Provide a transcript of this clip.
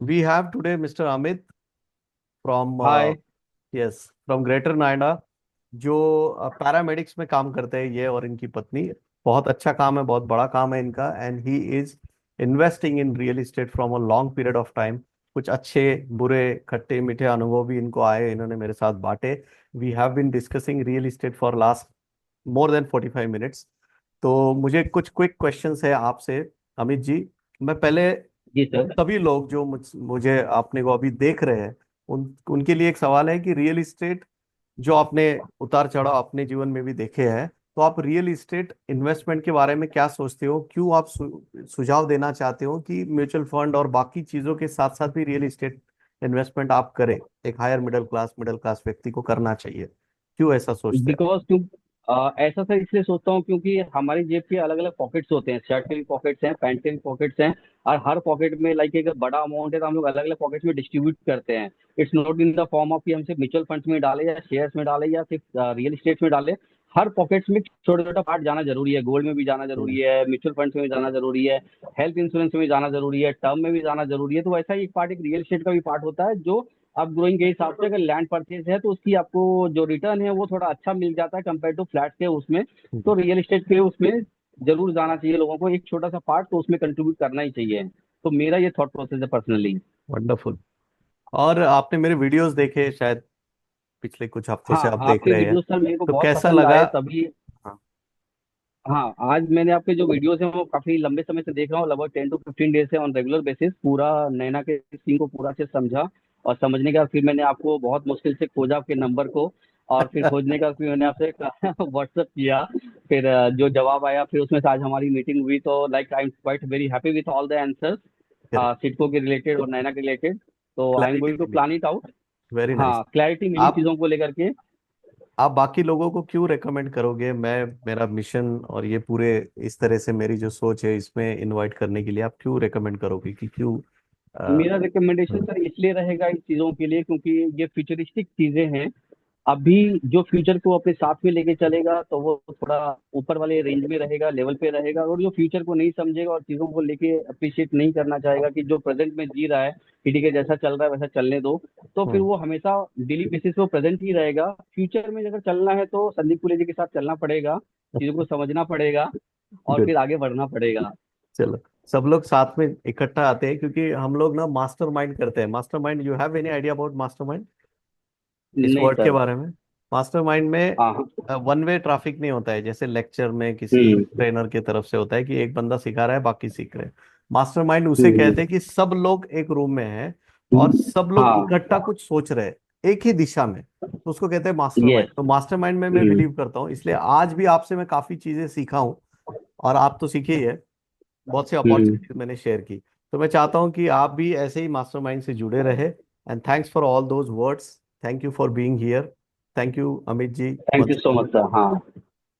We have today Mr. Amit from hi. yes from Greater Noida, जो paramedics में काम करते हैं, ये और इनकी पत्नी। बहुत अच्छा काम है, बहुत बड़ा काम है इनका, and he is investing in real estate from a long period of time. कुछ अच्छे बुरे खट्टे मीठे अनुभव भी इनको आए, इन्होंने मेरे साथ बांटे। We have been discussing real estate for last more than 45 minutes. तो मुझे कुछ क्विक क्वेश्चंस है आपसे, अमित जी। मैं पहले जी सर। सभी लोग जो मुझे अपने को अभी देख रहे हैं, उनके लिए एक सवाल है कि रियल इस्टेट जो आपने उतार चढ़ाव अपने जीवन में भी देखे हैं, तो आप रियल इस्टेट इन्वेस्टमेंट के बारे में क्या सोचते हो? क्यों आप सुझाव देना चाहते हो कि म्यूचुअल फंड और बाकी चीजों के साथ साथ भी रियल इस्टेट इन्वेस्टमेंट आप करें? एक हायर मिडिल क्लास व्यक्ति को करना चाहिए, क्यों ऐसा सोचते हैं? बिकॉज क्यों ऐसा सर इसलिए सोचता हूँ क्योंकि हमारी जेब के अलग अलग पॉकेट्स होते हैं। शर्ट के भी पॉकेट्स हैं, पैंट के भी पॉकेट्स हैं। और हर पॉकेट में लाइक एक बड़ा अमाउंट है तो हम लोग अलग अलग पॉकेट्स में डिस्ट्रीब्यूट करते हैं। It's not in the form of कि हम सिर्फ म्यूचुअल फंड्स में डालें या शेयर्स में डालें या सिर्फ रियल इस्टेट में डालें। हर पॉकेट्स में छोटा छोटा पार्ट जाना जरूरी है। गोल्ड में भी जाना जरूरी हम्म। है, म्यूचुअल फंड्स में भी जाना जरूरी है, हेल्थ इंश्योरेंस में भी जाना जरूरी है, टर्म में भी जाना जरूरी है। तो वैसा ही एक पार्ट एक रियल एस्टेट का भी पार्ट होता है जो आप ग्रोइंग के हिसाब से अगर लैंड परचेज है तो उसकी आपको जो रिटर्न है वो थोड़ा अच्छा मिल जाता है कंपेयर टू फ्लैट के उसमें। तो रियल एस्टेट के उसमें जरूर जाना चाहिए लोगों को, एक छोटा सा पार्ट तो उसमें कंट्रीब्यूट करना ही चाहिए। तो मेरा ये थॉट प्रोसेस है पर्सनली। वंडरफुल। और आपने मेरे वीडियोस देखे शायद, पिछले कुछ हफ्तों हाँ, से आप देख आपके रहे हैं, वीडियो सर मेरे को तो बहुत कैसा पसंद लगा? आए तभी। हाँ। हाँ, आज मैंने आपके जो वीडियोस हैं वो काफी लंबे समय से देख रहा हूँ, लगभग 10 to 15 डेज से ऑन रेगुलर बेसिस पूरा नैना के सीन को पूरा से समझा। और समझने के बाद फिर मैंने आपको बहुत मुश्किल से खोजा आपके नंबर को। और फिर खोजने का फिर मैंने आपसे व्हाट्सअप किया। फिर जो जवाब आया फिर उसमें से आज हमारी मीटिंग हुई तो like I am quite very happy with all the answers correct. CIDCO के रिलेटेड और नैना के रिलेटेड। तो I am clarity going to भी मिली। Plan it out. Very nice. हाँ, क्लैरिटी मिली आप चीजों को लेकर के। आप बाकी लोगों को क्यों रेकमेंड करोगे? मैं, मेरा मिशन और ये पूरे इस तरह से मेरी जो सोच है इसमें इनवाइट करने के लिए आप क्यों रेकमेंड करोगे कि क्यों? मेरा रिकमेंडेशन हम्म। सर इसलिए रहेगा इन चीजों के लिए क्योंकि ये फ्यूचरिस्टिक चीजें हैं। अभी जो फ्यूचर को अपने साथ में लेके चलेगा तो वो थोड़ा ऊपर वाले रेंज में रहेगा, लेवल पे रहेगा। और जो फ्यूचर को नहीं समझेगा और चीजों को लेके अप्रिशिएट नहीं करना चाहेगा कि जो प्रेजेंट में जी रहा है कि ठीक है जैसा चल रहा है वैसा चलने दो, तो फिर हम्म। वो हमेशा डेली बेसिस पे प्रेजेंट ही रहेगा। फ्यूचर में अगर चलना है तो संदीप पुरी जी के साथ चलना पड़ेगा, चीजों को समझना पड़ेगा और गुड। फिर आगे बढ़ना पड़ेगा। चलो, सब लोग साथ में इकट्ठा आते हैं क्योंकि हम लोग ना मास्टरमाइंड करते हैं। Mastermind, you have any idea about mastermind, इस नहीं वर्ड के सर। बारे में? मास्टरमाइंड में हाँ हाँ। वन वे ट्रैफिक नहीं होता है, जैसे लेक्चर में किसी हम्म ट्रेनर की तरफ से होता है कि एक बंदा सिखा रहा है बाकी सीख रहे हैं। मास्टरमाइंड उसे कहते हम्म हैं कि सब लोग एक रूम में हैं और सब लोग हाँ। इकट्ठा कुछ सोच रहे हैं एक ही दिशा में, तो उसको कहते हैं मास्टरमाइंड। यस। तो मास्टरमाइंड में मैं बिलीव करता हूँ, इसलिए आज भी आपसे मैं काफी चीजें सीखा हूँ। और आप तो सीखे ही है, बहुत सी हम्म अपॉर्चुनिटीज मैंने शेयर की। तो मैं चाहता हूँ कि आप भी ऐसे ही मास्टरमाइंड से जुड़े रहे। And thanks for all those words. Thank you for being here. Thank you Amit ji thank you once so again। Much sir. हाँ।